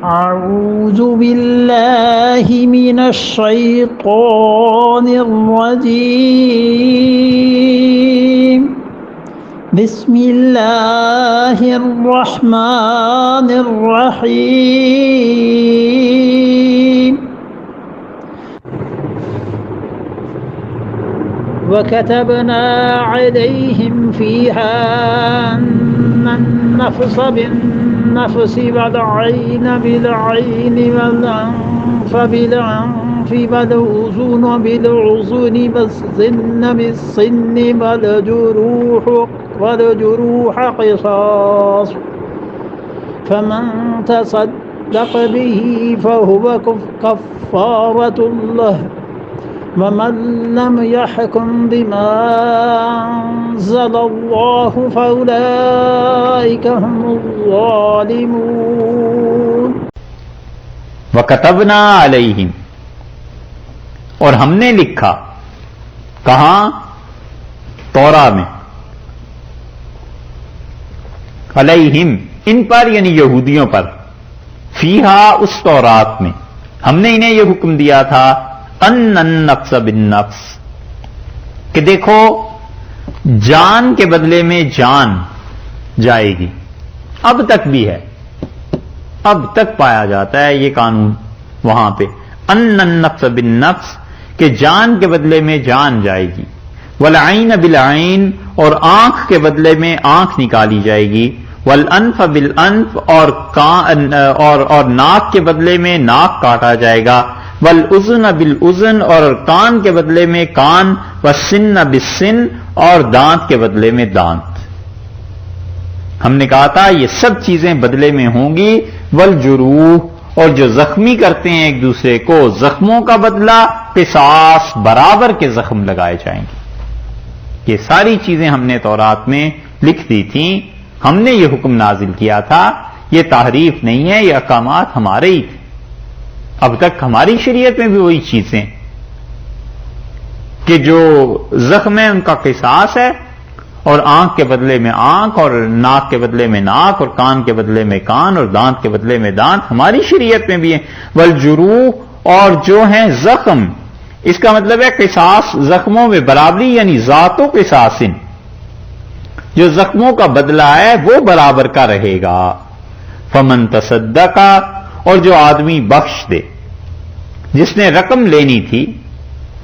أعوذ بالله من الشيطان الرجيم بسم الله الرحمن الرحيم وكتبنا عليهم فيها أن النفس بالنفس والعين بالعين والأنف بالأنف والأذن بالأذن والسن بالسن والجروح قصاص فمن تصدق به فهو كفارة له ومن لم يحكم بما أنزل الله فأولئك هم الظالمون وَكَتَبْنَا عَلَيْهِمْ، اور ہم نے لکھا، کہاں؟ تورا میں، علیہم، ان پر یعنی یہودیوں پر، فیہا، اس تورات میں ہم نے انہیں یہ حکم دیا تھا ان النفس بالنفس، کہ دیکھو جان کے بدلے میں جان جائے گی. اب تک بھی ہے، اب تک پایا جاتا ہے یہ قانون وہاں پہ، ان النفس بالنفس، کہ جان کے بدلے میں جان جائے گی. والعین بالعین، اور آنکھ کے بدلے میں آنکھ نکالی جائے گی. والانف بالانف، اور ناک کے بدلے میں ناک کاٹا جائے گا. والاذن بالاذن، اور کان کے بدلے میں کان. والسن بالسن، اور دانت کے بدلے میں دانت. ہم نے کہا تھا یہ سب چیزیں بدلے میں ہوں گی. والجروح، اور جو زخمی کرتے ہیں ایک دوسرے کو، زخموں کا بدلہ قصاص، برابر کے زخم لگائے جائیں گے. یہ ساری چیزیں ہم نے تورات میں لکھ دی تھیں، ہم نے یہ حکم نازل کیا تھا. یہ تحریف نہیں ہے، یہ احکامات ہمارے ہی تھے. اب تک ہماری شریعت میں بھی وہی چیزیں کہ جو زخم ہے ان کا قصاص ہے، اور آنکھ کے بدلے میں آنکھ، اور ناک کے بدلے میں ناک، اور کان کے بدلے میں کان، اور دانت کے بدلے میں دانت، ہماری شریعت میں بھی ہے. والجروح، اور جو ہیں زخم، اس کا مطلب ہے قصاص زخموں میں برابری، یعنی ذات و قصاصن، جو زخموں کا بدلہ ہے وہ برابر کا رہے گا. فمن تصدق، اور جو آدمی بخش دے، جس نے رقم لینی تھی،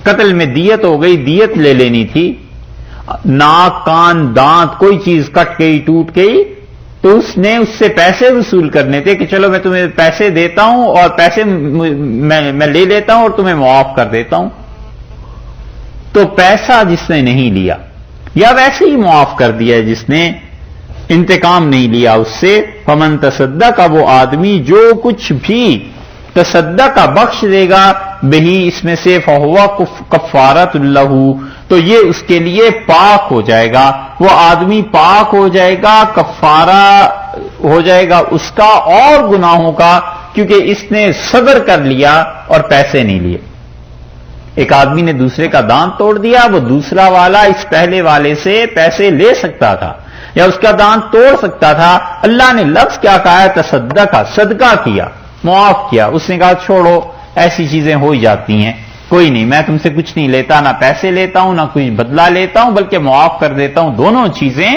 قتل میں دیت ہو گئی، دیت لے لینی تھی، ناک کان دانت کوئی چیز کٹ گئی ٹوٹ گئی، تو اس نے اس سے پیسے وصول کرنے تھے کہ چلو میں تمہیں پیسے دیتا ہوں، اور پیسے میں لے لیتا ہوں اور تمہیں معاف کر دیتا ہوں. تو پیسہ جس نے نہیں لیا، یا ویسے ہی معاف کر دیا جس نے انتقام نہیں لیا اس سے، فمن تصدق، وہ آدمی جو کچھ بھی تصدق بخش دے گا، بہی، اس میں سے، فہو کفارۃ لہ، تو یہ اس کے لیے پاک ہو جائے گا، وہ آدمی پاک ہو جائے گا، کفارہ ہو جائے گا اس کا اور گناہوں کا، کیونکہ اس نے صبر کر لیا اور پیسے نہیں لیے. ایک آدمی نے دوسرے کا دانت توڑ دیا، وہ دوسرا والا اس پہلے والے سے پیسے لے سکتا تھا یا اس کا دانت توڑ سکتا تھا. اللہ نے لفظ کیا کہا ہے؟ تصدقہ، صدقہ کیا، معاف کیا. اس نے کہا چھوڑو، ایسی چیزیں ہو ہی جاتی ہیں، کوئی نہیں، میں تم سے کچھ نہیں لیتا، نہ پیسے لیتا ہوں، نہ کچھ بدلہ لیتا ہوں، بلکہ معاف کر دیتا ہوں. دونوں چیزیں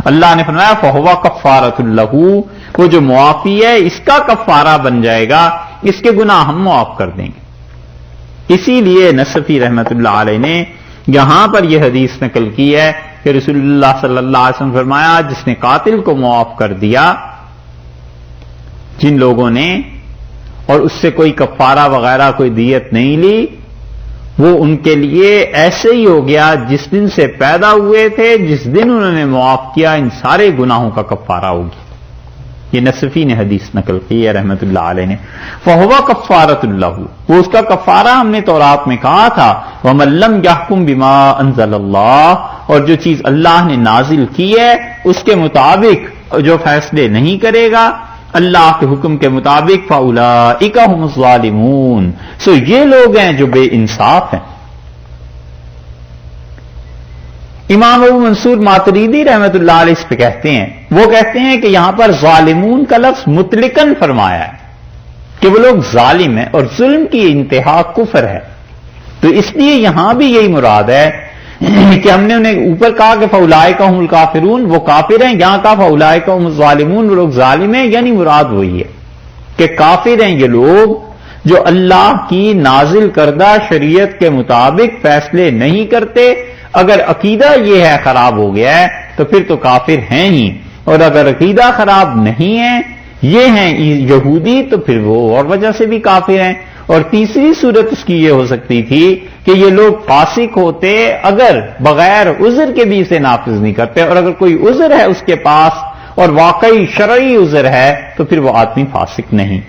اللہ نے فرمایا فہو کفارۃ لہ، وہ جو معافی ہے اس کا کفارہ بن جائے گا، اس کے گناہ ہم معاف کر دیں گے. اسی لیے نصفی رحمت اللہ علیہ نے یہاں پر یہ حدیث نقل کی ہے کہ رسول اللہ صلی اللہ علیہ وسلم فرمایا جس نے قاتل کو معاف کر دیا، جن لوگوں نے، اور اس سے کوئی کفارہ وغیرہ کوئی دیت نہیں لی، وہ ان کے لیے ایسے ہی ہو گیا جس دن سے پیدا ہوئے تھے، جس دن انہوں نے معاف کیا، ان سارے گناہوں کا کفارہ ہوگی. یہ نصفی نے حدیث نقل کی ہے رحمت اللہ علیہ نے. فہو کفارۃ لہ، وہ اس کا کفارہ ہم نے تورات میں کہا تھا. ومن لم یحکم بما انزل اللہ، اور جو چیز اللہ نے نازل کی ہے اس کے مطابق جو فیصلے نہیں کرے گا اللہ کے حکم کے مطابق، فاولئک ھم الظالمون، سو یہ لوگ ہیں جو بے انصاف ہیں. امام ابو منصور ماتریدی رحمت اللہ علیہ اس پہ کہتے ہیں، وہ کہتے ہیں کہ یہاں پر ظالمون کا لفظ مطلقاً فرمایا ہے، کہ وہ لوگ ظالم ہیں اور ظلم کی انتہا کفر ہے. تو اس لیے یہاں بھی یہی مراد ہے کہ ہم نے انہیں اوپر کہا کہ فاولئک هم الکافرون، وہ کافر ہیں، یہاں کہا فاولئک هم الظالمون، وہ لوگ ظالم ہیں. یعنی مراد وہی ہے کہ کافر ہیں یہ لوگ جو اللہ کی نازل کردہ شریعت کے مطابق فیصلے نہیں کرتے. اگر عقیدہ یہ ہے خراب ہو گیا ہے تو پھر تو کافر ہیں ہی، اور اگر عقیدہ خراب نہیں ہے، یہ ہیں یہودی، تو پھر وہ اور وجہ سے بھی کافر ہیں. اور تیسری صورت اس کی یہ ہو سکتی تھی کہ یہ لوگ فاسق ہوتے اگر بغیر عذر کے بھی اسے نافذ نہیں کرتے، اور اگر کوئی عذر ہے اس کے پاس اور واقعی شرعی عذر ہے تو پھر وہ آدمی فاسق نہیں.